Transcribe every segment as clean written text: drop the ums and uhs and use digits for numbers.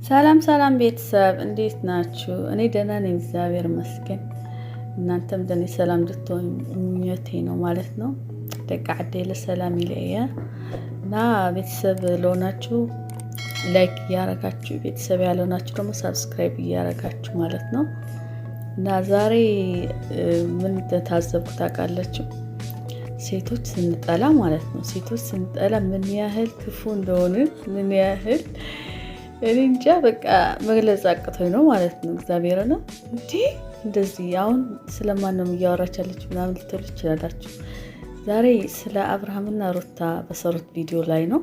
ሰላም ሰላም ቤተሰብ እንዴት ናችሁ? እኔ ደህና ነኝ እግዚአብሔር ይመስገን። እናንተም ደህና ሰላም እንድትሆኑ ምኞቴ ነው ማለት ነው። ደጋ አደለ ሰላም ይለየ እና ቤተሰብ ለሆናችሁ ላይክ እያረጋችሁ ቤተሰብ ያልሆናችሁ ደግሞ ሰብስክራይብ እያረጋችሁ ማለት ነው። እና ዛሬ ምን ታዘብኩ ታውቃላችሁ? ሴቶች ስንጠላ ማለት ነው። ሴቶች ስንጠላ ምን ያህል ክፉ እንደሆነ ምን ያህል እኔ እንጃ በቃ መግለጽ አቅቶኝ ነው ማለት ነው። እግዚአብሔር ነው እንዴ እንደዚህ አሁን ስለማን ነው እያወራች ያለችው ምናምን ልትሉ ትችላላችሁ። ዛሬ ስለ አብርሃምና ሩታ በሰሩት ቪዲዮ ላይ ነው።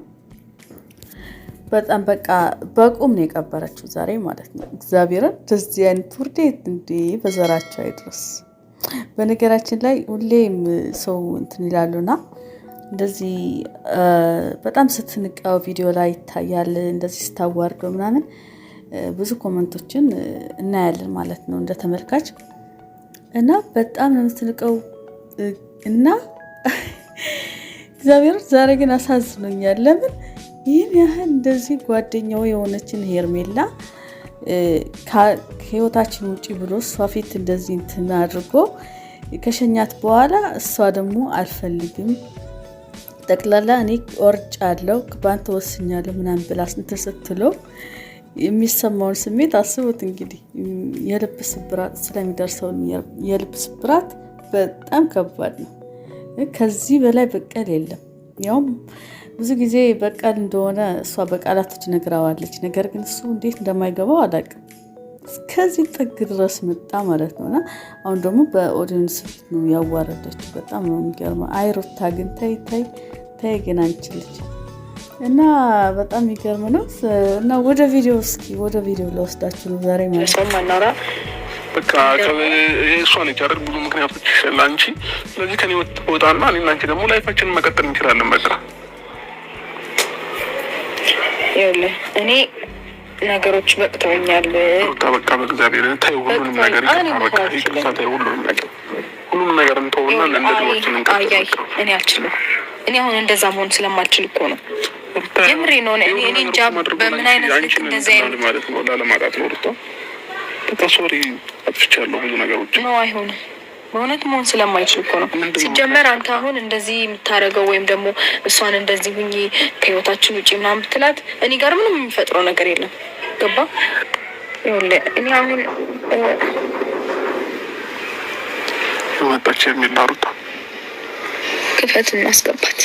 በጣም በቃ በቁም ነው የቀበረችው ዛሬ ማለት ነው። እግዚአብሔርን እንደዚህ አይነት ውርዴት እንዴ በዘራቸው አይድረስ። በነገራችን ላይ ሁሌም ሰው እንትን ይላሉና እንደዚህ በጣም ስትንቀው ቪዲዮ ላይ ይታያል። እንደዚህ ስታዋርደው ምናምን ብዙ ኮመንቶችን እናያለን ማለት ነው እንደ ተመልካች እና በጣም ነው የምትንቀው እና እግዚአብሔር ዛሬ ግን አሳዝኖኛል። ለምን ይህን ያህል እንደዚህ ጓደኛው የሆነችን ሄርሜላ ከህይወታችን ውጪ ብሎ እሷ ፊት እንደዚህ እንትን አድርጎ ከሸኛት በኋላ እሷ ደግሞ አልፈልግም ጠቅላላ እኔ ወርጫለሁ ባንተ ወስኛለሁ ምናምን ብላ እንትን ስትለው የሚሰማውን ስሜት አስቡት እንግዲህ። የልብ ስብራት ስለሚደርሰው የልብ ስብራት በጣም ከባድ ነው። ከዚህ በላይ በቀል የለም። ያውም ብዙ ጊዜ በቀል እንደሆነ እሷ በቃላቶች ነግራዋለች። ነገር ግን እሱ እንዴት እንደማይገባው አላውቅም። እስከዚህ ጥግ ድረስ መጣ ማለት ነውና አሁን ደግሞ በኦዲየንስ ፊት ነው ያዋረደችው። በጣም ነው የሚገርመው። አይ ሩታ ግን ተይ ግን አንቺ ልጅ እና በጣም የሚገርም ነው። እና ወደ ቪዲዮ ለወስዳችሁ ነው ዛሬ ማለት ነው። ማናራ በቃ እሷ ነች አይደል ብዙ ምክንያቶች ይሻላል አንቺ። ስለዚህ ከኔ ወጣና እኔና አንቺ ደግሞ ላይፋችንን መቀጠል እንችላለን። በቃ ይኸውልህ እኔ ነገሮች በቅተውኛል። በቃ በእግዚአብሔር ተይ ሁሉንም ነገር ይቅርታ ተይ ሁሉንም ነገር እንተውና ለእንደድሮችን እንቀጥል። እኔ አልችልም። እኔ አሁን እንደዛ መሆን ስለማልችል እኮ ነው። የምሬ ነው። እኔ እንጃ በምን አይነት ልክ እንደዚህ አይነት ማለት ነው ላለማጣት ነው ሩታ። በቃ ሶሪ አጥፍቻለሁ ብዙ ነገሮች ነው። አይሆንም በእውነት መሆን ስለማይችል እኮ ነው። ሲጀመር አንተ አሁን እንደዚህ የምታደርገው ወይም ደግሞ እሷን እንደዚህ ሁኚ ከህይወታችን ውጪ ምናምን ብትላት እኔ ጋር ምንም የሚፈጥረው ነገር የለም። ገባ? ይኸውልህ እኔ አሁን መጣች የሚል ሩታ ክፈት እናስገባት።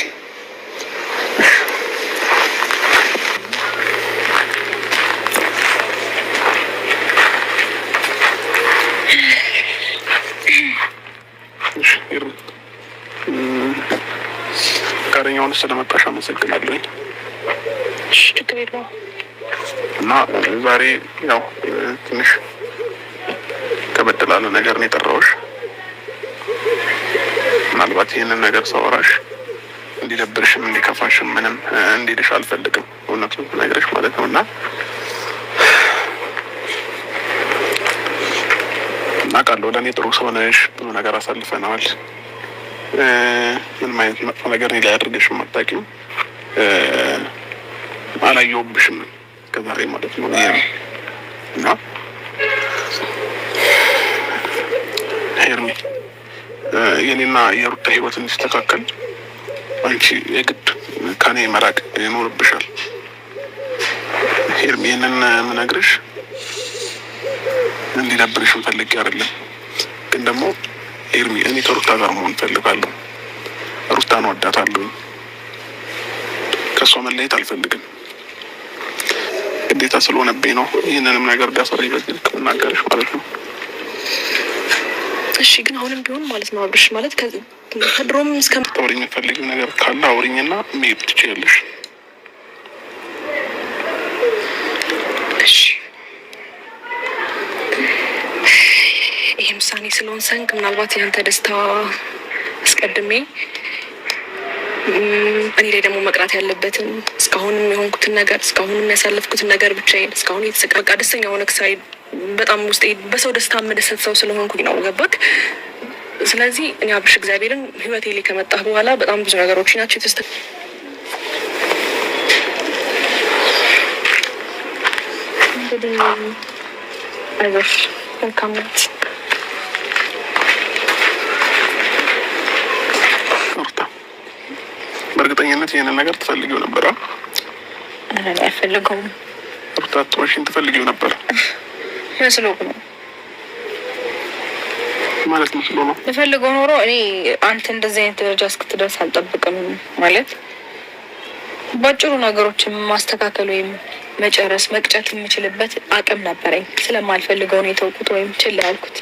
ፈቃደኛውን ስለመጣሽ አመሰግናለሁ። ችግር የለውም። እና ዛሬ ያው ትንሽ ከበድ ላለ ነገር ነው የጠራሁሽ። ምናልባት ይህንን ነገር ሳወራሽ እንዲደብርሽም እንዲከፋሽም ምንም እንዲልሽ አልፈልግም። እውነቱን ነገርሽ ማለት ነው እና ቃለሁ ለእኔ ጥሩ ሰው ነሽ። ብዙ ነገር አሳልፈናል። ምንም አይነት መጥፎ ነገር እኔ ላይ አድርገሽም አታውቂም። አላየሁብሽም ከዛሬ ማለት ነው እና ሄርሚ የኔና የሩታ ህይወት እንዲስተካከል አንቺ የግድ ከኔ መራቅ ይኖርብሻል። ሄርሚ ይህንን ምነግርሽ እንዲደብርሽም ፈልጌ አይደለም፣ ግን ደግሞ ሄርሚ እኔ ከሩታ ጋር መሆን ፈልጋለሁ። ሩታን ወዳታለሁ። ከእሷ መለየት አልፈልግም። ግዴታ ስለሆነብኝ ነው ይህንንም ነገር ዳሰረኝ በዚህ ልክ ምናገርሽ ማለት ነው። እሺ ግን አሁንም ቢሆን ማለት ነው አብርሽ ማለት ከድሮም እስከምታወሪኝ የምትፈልጊው ነገር ካለ አውሪኝና መሄድ ትችያለሽ። እሺ ይሄ ምሳሌ ስለሆን ሰንክ ምናልባት ያንተ ደስታ አስቀድሜ እኔ ላይ ደግሞ መቅራት ያለበትን እስካሁንም የሆንኩትን ነገር እስካሁንም ያሳለፍኩትን ነገር ብቻዬን እስካሁን የተሰቃቃ ደስተኛ ሆነክ ሳይ በጣም ውስጤ በሰው ደስታ መደሰት ሰው ስለሆንኩኝ ነው ገባክ። ስለዚህ እኔ አብርሽ እግዚአብሔርን ህይወቴ ላይ ከመጣህ በኋላ በጣም ብዙ ነገሮች ናቸው እንግዲህ አይዞሽ መልካም ናት። በእርግጠኝነት ይህንን ነገር ትፈልጊው ነበር? አይፈልገውም። ሩታ አትዋሽኝ፣ ትፈልጊው ነበር መስሎ ነው ማለት መስሎ ነው። በፈልገው ኖሮ እኔ አንተ እንደዚህ አይነት ደረጃ እስክትደርስ አልጠብቅም። ማለት ባጭሩ ነገሮችን ማስተካከል ወይም መጨረስ መቅጨት የምችልበት አቅም ነበረኝ። ስለማልፈልገው ነው የተውኩት ወይም ችላ ያልኩት።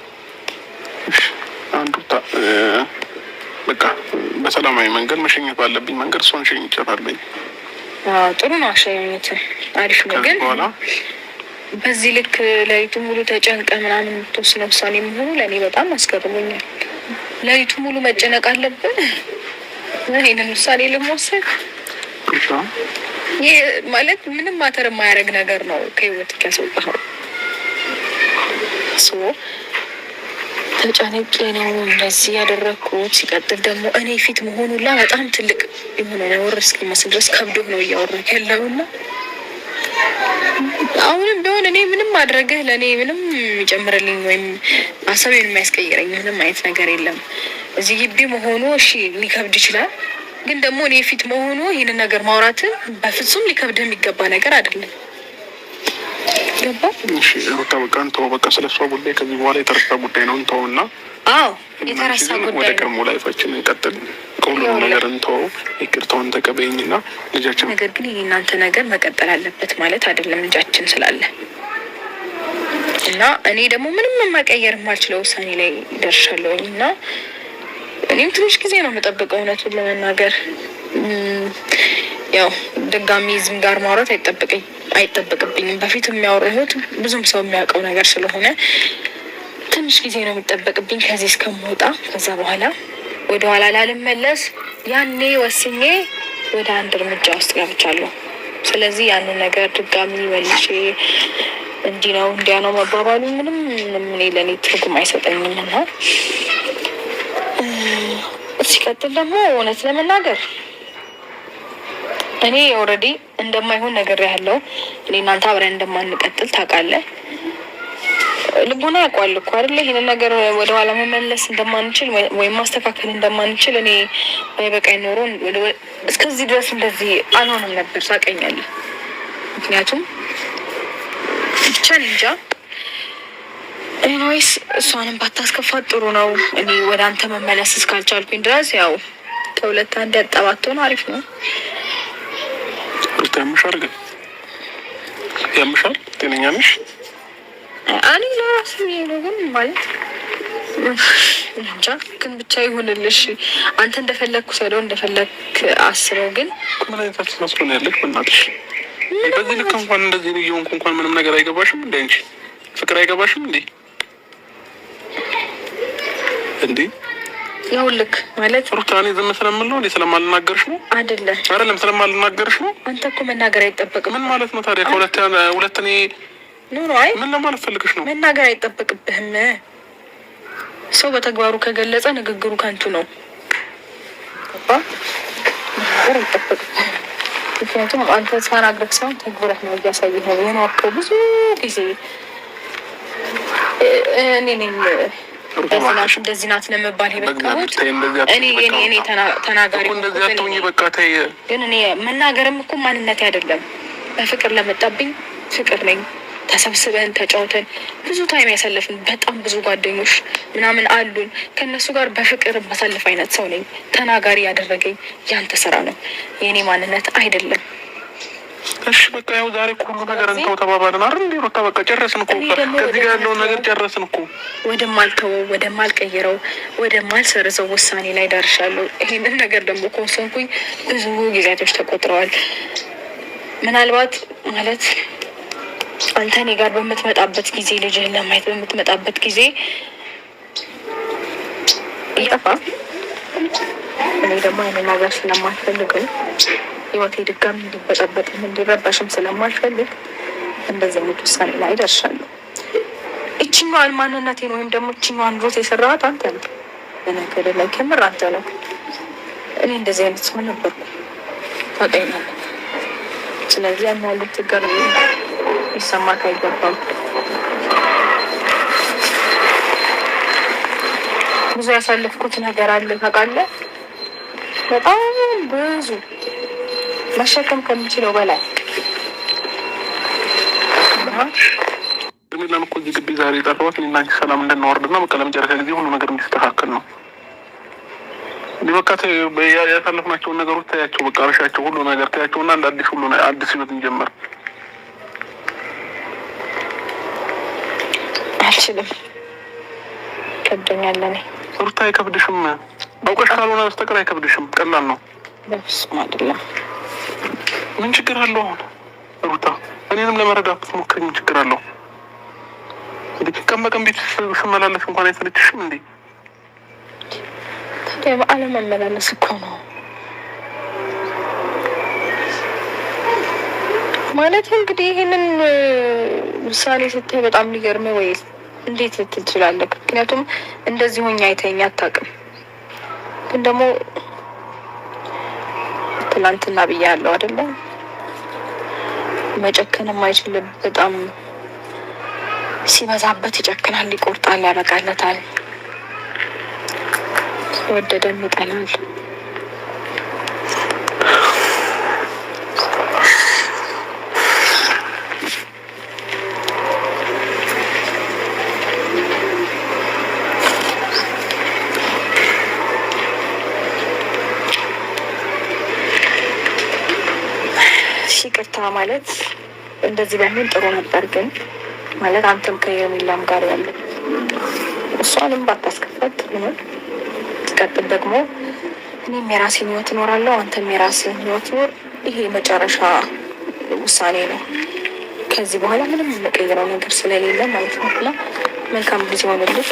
አንዱ በቃ በሰላማዊ መንገድ መሸኘት ባለብኝ መንገድ እሷን ሸኝቻታለሁ። ጥሩ ነው አሸኘት፣ አሪፍ ነው። ግን በዚህ ልክ ለሊቱ ሙሉ ተጨንቀ ምናምን የምትወስነው ውሳኔ የሚሆኑ ለእኔ በጣም አስገርሞኛል። ለሊቱ ሙሉ መጨነቅ አለብን ይህንን ውሳኔ ለመወሰን? ይህ ማለት ምንም ማተር የማያደርግ ነገር ነው። ከህይወት ያስወጣኸው ተጨነቄ ነው እንደዚህ ያደረግኩት። ሲቀጥል ደግሞ እኔ ፊት መሆኑላ በጣም ትልቅ የሆነ ነውር እስኪመስል ድረስ ከብዶ ነው እያወራክ ያለውና አሁንም ቢሆን እኔ ምንም ማድረግህ ለእኔ ምንም የሚጨምርልኝ ወይም ሀሳቤን የሚያስቀይረኝ ምንም አይነት ነገር የለም። እዚህ ግቢ መሆኑ እሺ ሊከብድ ይችላል፣ ግን ደግሞ እኔ ፊት መሆኑ ይህንን ነገር ማውራት በፍጹም ሊከብድህ የሚገባ ነገር አይደለም። ገባ? እሺ ሩታ በቃ እንተው፣ በቃ ስለሷ ጉዳይ ከዚህ በኋላ የተረሳ ጉዳይ ነው። እንተውና የተረሳ ጉዳይ ወደ ቀድሞ ላይፋችን እንቀጥል። ከሁሉም ነገር እንተው፣ ይቅርታውን ተቀበይኝና ልጃችን። ነገር ግን የእናንተ ነገር መቀጠል አለበት ማለት አይደለም ልጃችን ስላለ እና እኔ ደግሞ ምንም መቀየር የማልችለው ውሳኔ ላይ ደርሻለሁኝ እና እኔም ትንሽ ጊዜ ነው የምጠብቀው እውነቱን ለመናገር። ያው ድጋሚ ዝም ጋር ማውራት አይጠበቅብኝም። በፊት የሚያወራሁት ብዙም ሰው የሚያውቀው ነገር ስለሆነ ትንሽ ጊዜ ነው የሚጠበቅብኝ ከዚህ እስከምወጣ። ከዛ በኋላ ወደ ኋላ ላልመለስ ያኔ ወስኜ ወደ አንድ እርምጃ ውስጥ ገብቻለሁ። ስለዚህ ያንን ነገር ድጋሚ መልሼ እንዲህ ነው እንዲያ ነው መባባሉ ምንም እኔ ለእኔ ትርጉም አይሰጠኝም እና ሲቀጥል ደግሞ እውነት ለመናገር እኔ ኦልሬዲ እንደማይሆን ነገር ያለው እኔ እናንተ አብረን እንደማንቀጥል ታውቃለህ። ልቦና ያውቋል እኮ አይደለ? ይሄንን ነገር ወደኋላ መመለስ እንደማንችል ወይም ማስተካከል እንደማንችል እኔ በቃኝ ኖሮ እስከዚህ ድረስ እንደዚህ አልሆንም ነበር ታውቀኛለህ። ምክንያቱም ብቻ እንጃ። ኤኒዌይስ እሷንም ባታስከፋት ጥሩ ነው። እኔ ወደ አንተ መመለስ እስካልቻልኩኝ ድረስ ያው ከሁለት አንድ ያጠባቶን አሪፍ ነው። ያምሻል ግን ያምሻል። ጤነኛ ነሽ? እኔ ለራሴ ነው ግን ማለት እንጃ። ግን ብቻ ይሁንልሽ። አንተ እንደፈለግኩ ሰደው እንደፈለግ አስበው። ግን ምን አይነት አስተሳሰብ ነው ያለሽ? በእናትሽ በዚህ ልክ እንኳን እንደዚህ ነው እየሆንኩ እንኳን ምንም ነገር አይገባሽም እንዴ? አንቺ ፍቅር አይገባሽም እንዴ? እንዴ ይኸውልህ ማለት ሩታ እኔ ዝም ስለምል ነው እንዴ? ስለማልናገርሽ ነው አይደለም? ስለማልናገርሽ ነው። አንተ እኮ መናገር አይጠበቅም። ምን ማለት ነው ታዲያ? ከሁለት እኔ አይ ምን ለማለት ፈልግሽ ነው? መናገር አይጠበቅብህም። ሰው በተግባሩ ከገለጸ ንግግሩ ከንቱ ነው። ምክንያቱም አንተ ሳናግረህ ሳይሆን ተግባርህ ነው እያሳየህ ነው የኖርከው ብዙ ጊዜ። እኔ ነኝ እንደዚህ ናት ለመባል የበቃሁት እኔ ተናጋሪ ግን እኔ መናገርም እኮ ማንነቴ አይደለም። በፍቅር ለመጣብኝ ፍቅር ነኝ። ተሰብስበን ተጫውተን ብዙ ታይም ያሳለፍን በጣም ብዙ ጓደኞች ምናምን አሉን። ከእነሱ ጋር በፍቅር ማሳለፍ አይነት ሰው ነኝ። ተናጋሪ ያደረገኝ ያንተ ስራ ነው፣ የእኔ ማንነት አይደለም። እሺ በቃ ያው ዛሬ ሁሉ ነገር እንተው ተባባልን አይደል እንዴ? ሩታ በቃ ጨረስን እኮ። ከዚህ ጋር ያለውን ነገር ጨረስን እኮ። ወደማልቀይረው ወደማልሰርዘው ውሳኔ ላይ ደርሻለሁ። ይሄንን ነገር ደግሞ ከወሰንኩኝ ብዙ ጊዜያቶች ተቆጥረዋል። ምናልባት ማለት አንተ እኔ ጋር በምትመጣበት ጊዜ ልጅህን ለማየት በምትመጣበት ጊዜ እያፋ እኔ ደግሞ አይነት ነገር ስለማልፈልገው ህይወቴ ድጋሚ እንዲበጠበጥም እንዲረበሽም ስለማልፈልግ እንደዚህ አይነት ውሳኔ ላይ ደርሻለሁ። እችኛዋን ማንነቴን ወይም ደግሞ እችኛዋን ሮት የሰራሃት አንተ ነው። በነገር ላይ ከምር አንተ ነው። እኔ እንደዚህ አይነት ሰው ነበርኩ ታውቀኛለህ። ስለዚህ ያን ያህል ትገር ይሰማት አይገባም። ብዙ ያሳለፍኩት ነገር አለ ታውቃለህ፣ በጣም ብዙ መሸከም ከምችለው በላይ። ለምን እኮ እዚህ ግቢ ዛሬ የጠራሁት እኔና አንቺ ሰላም እንድናወርድና በቃ ለመጨረሻ ጊዜ ሁሉ ነገር እንዲስተካከል ነው። እንዲህ በቃ ያሳለፍናቸውን ነገሮች ታያቸው፣ በቃ እርሻቸው፣ ሁሉ ነገር ታያቸውና እንደ አዲስ ሁሉ አዲስ ህይወት እንጀምር። አልችልም፣ ከብዶኛል። እኔ ሩታ አይከብድሽም፣ አውቀሽ ካልሆነ በስተቀር አይከብድሽም። ቀላል ነው። በፍጹም አይደለም። ምን ችግር አለው አሁን ሩታ? እኔንም ለመረዳት ሞክሪ። ምን ችግር አለው? ቀን በቀን ቤት ስመላለስ እንኳን አይሰለችሽም እንዴ? ታዲያ በዓለም መመላለስ እኮ ነው ማለት። እንግዲህ ይህንን ውሳኔ ስታይ በጣም ሊገርም ወይ እንዴት ልትል ትችላለህ? ምክንያቱም እንደዚህ ሆኜ አይተኸኝ አታውቅም። ግን ደግሞ ትናንትና ብያለሁ አይደለም፣ መጨከን የማይችል በጣም ሲበዛበት ይጨክናል፣ ይቆርጣል፣ ያበቃለታል። ወደደም ይጠላል። ይቅርታ ማለት እንደዚህ ባይሆን ጥሩ ነበር። ግን ማለት አንተም ከየሚላም ጋር ያለ እሷንም ባታስከፋት ነው። ትቀጥል ደግሞ እኔም የራሴን ህይወት እኖራለሁ፣ አንተም የራስህን ህይወት ኖር። ይሄ መጨረሻ ውሳኔ ነው። ከዚህ በኋላ ምንም የምቀይረው ነገር ስለሌለ ማለት ነው። እና መልካም ጊዜ ሆነልህ።